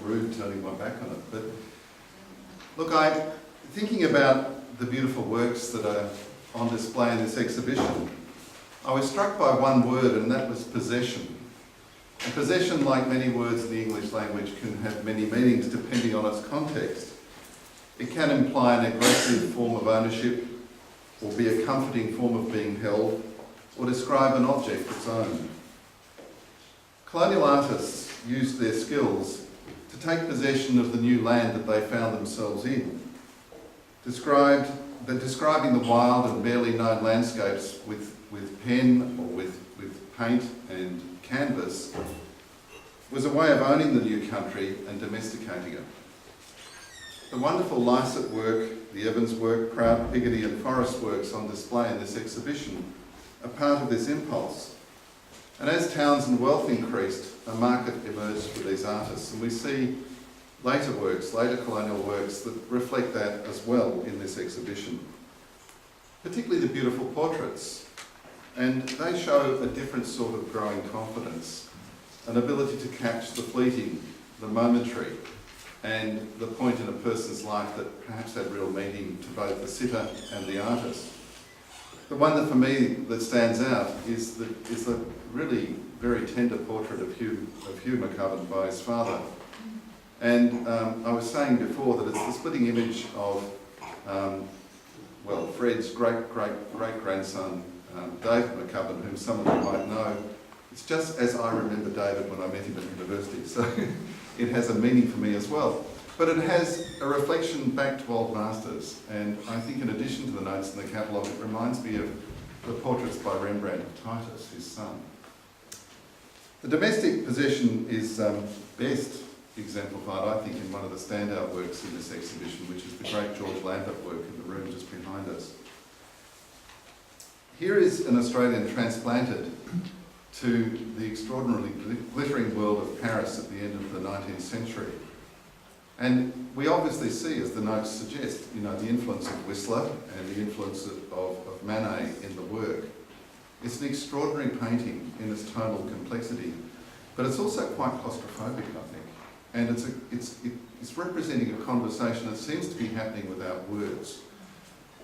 rude turning my back on it. But look, thinking about the beautiful works that are on display in this exhibition, I was struck by one word, and that was possession. And possession, like many words in the English language, can have many meanings depending on its context. It can imply an aggressive form of ownership, or be a comforting form of being held, or describe an object its own. Colonial artists used their skills to take possession of the new land that they found themselves in. Describing the wild and barely known landscapes with pen or with paint and canvas was a way of owning the new country and domesticating it. The wonderful Lycett work, the Evans work, Proud, Piggotty and Forrest works on display in this exhibition are part of this impulse. And as towns and wealth increased, a market emerged for these artists, and we see later colonial works that reflect that as well in this exhibition. Particularly the beautiful portraits, and they show a different sort of growing confidence, an ability to catch the fleeting, the momentary, and the point in a person's life that perhaps had real meaning to both the sitter and the artist. The one that for me that stands out is the really very tender portrait of Hugh McCubbin by his father. And I was saying before that it's the splitting image of Fred's great-great-great-grandson, David McCubbin, whom some of you might know. It's just as I remember David when I met him at university, so it has a meaning for me as well. But it has a reflection back to old masters, and I think in addition to the notes in the catalogue, it reminds me of the portraits by Rembrandt of Titus, his son. The domestic possession is best exemplified, I think, in one of the standout works in this exhibition, which is the great George Lambert work in the room just behind us. Here is an Australian transplanted to the extraordinarily glittering world of Paris at the end of the 19th century. And we obviously see, as the notes suggest, the influence of Whistler and the influence of Manet in the work. It's an extraordinary painting in its tonal complexity, but it's also quite claustrophobic, I think. And it's representing a conversation that seems to be happening without words.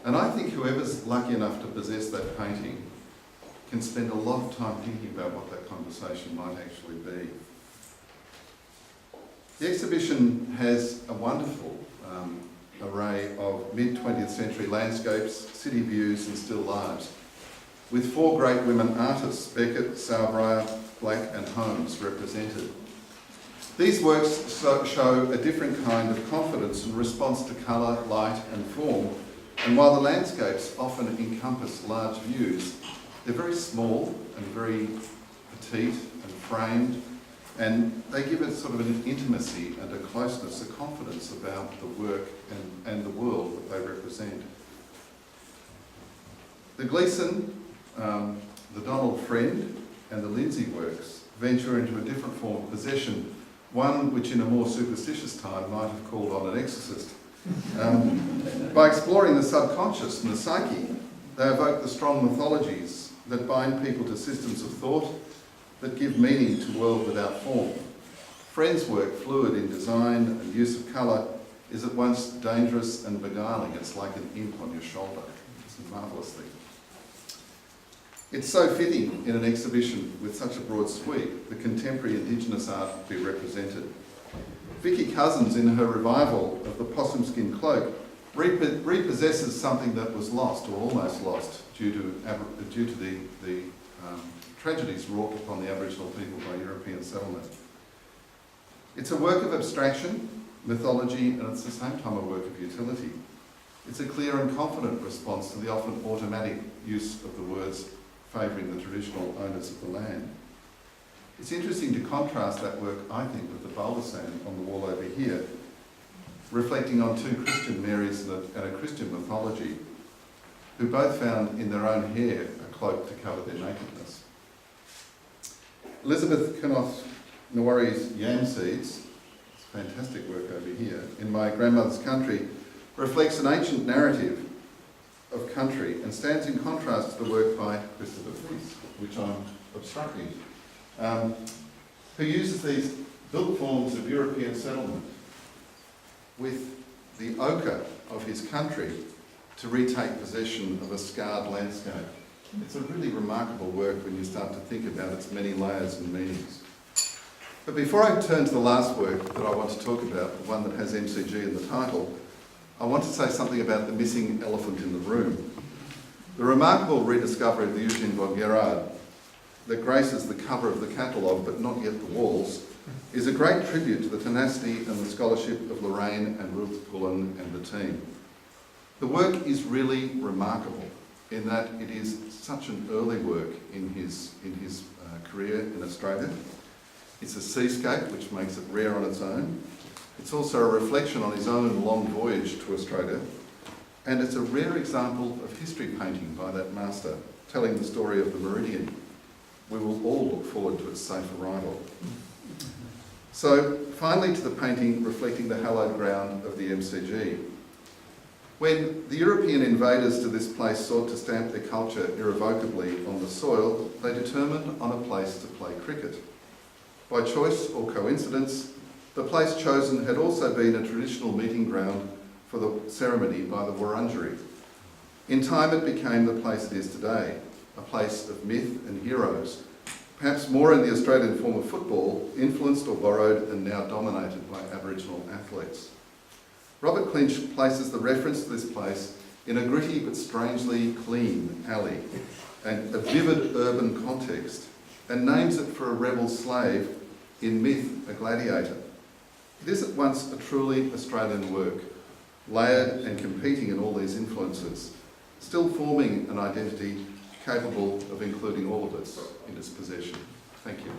And I think whoever's lucky enough to possess that painting can spend a lot of time thinking about what that conversation might actually be. The exhibition has a wonderful array of mid-20th century landscapes, city views and still lives, with 4 great women artists, Beckett, Sauerbrey, Black and Holmes, represented. These works show a different kind of confidence in response to colour, light and form, and while the landscapes often encompass large views, they're very small and very petite and framed, and they give it sort of an intimacy and a closeness, a confidence about the work and the world that they represent. The Gleeson, the Donald Friend and the Lindsay works venture into a different form of possession, one which in a more superstitious time might have called on an exorcist. By exploring the subconscious and the psyche, they evoke the strong mythologies that bind people to systems of thought that give meaning to world without form. Friend's work, fluid in design and use of colour, is at once dangerous and beguiling. It's like an imp on your shoulder. It's a marvellous thing. It's so fitting in an exhibition with such a broad sweep, the contemporary Indigenous art be represented. Vicky Cousins, in her revival of the possum skin cloak, repossesses something that was lost or almost lost due to the tragedies wrought upon the Aboriginal people by European settlement. It's a work of abstraction, mythology, and at the same time a work of utility. It's a clear and confident response to the often automatic use of the words favouring the traditional owners of the land. It's interesting to contrast that work, I think, with the baldachin on the wall over here, reflecting on 2 Christian Marys and a Christian mythology, who both found in their own hair a cloak to cover their nakedness. Elizabeth Kenoth Nwari's Yam Seeds, it's fantastic work over here, in My Grandmother's Country, reflects an ancient narrative of country and stands in contrast to the work by Christopher Fleece, which I'm obstructing, who uses built forms of European settlement with the ochre of his country to retake possession of a scarred landscape. It's a really remarkable work when you start to think about its many layers and meanings. But before I turn to the last work that I want to talk about, the one that has MCG in the title, I want to say something about the missing elephant in the room. The remarkable rediscovery of the Eugène von Gerard that graces the cover of the catalogue but not yet the walls is a great tribute to the tenacity and the scholarship of Lauraine and Ruth Pullen and the team. The work is really remarkable in that it is such an early work in his career in Australia. It's a seascape, which makes it rare on its own. It's also a reflection on his own long voyage to Australia. And it's a rare example of history painting by that master, telling the story of the Meridian. We will all look forward to its safe arrival. So, finally to the painting reflecting the hallowed ground of the MCG. When the European invaders to this place sought to stamp their culture irrevocably on the soil, they determined on a place to play cricket. By choice or coincidence, the place chosen had also been a traditional meeting ground for the ceremony by the Wurundjeri. In time it became the place it is today, a place of myth and heroes, perhaps more in the Australian form of football, influenced or borrowed and now dominated by Aboriginal athletes. Robert Clinch places the reference to this place in a gritty but strangely clean alley and a vivid urban context, and names it for a rebel slave, in myth a gladiator. It is at once a truly Australian work, layered and competing in all these influences, still forming an identity capable of including all of us in its possession. Thank you.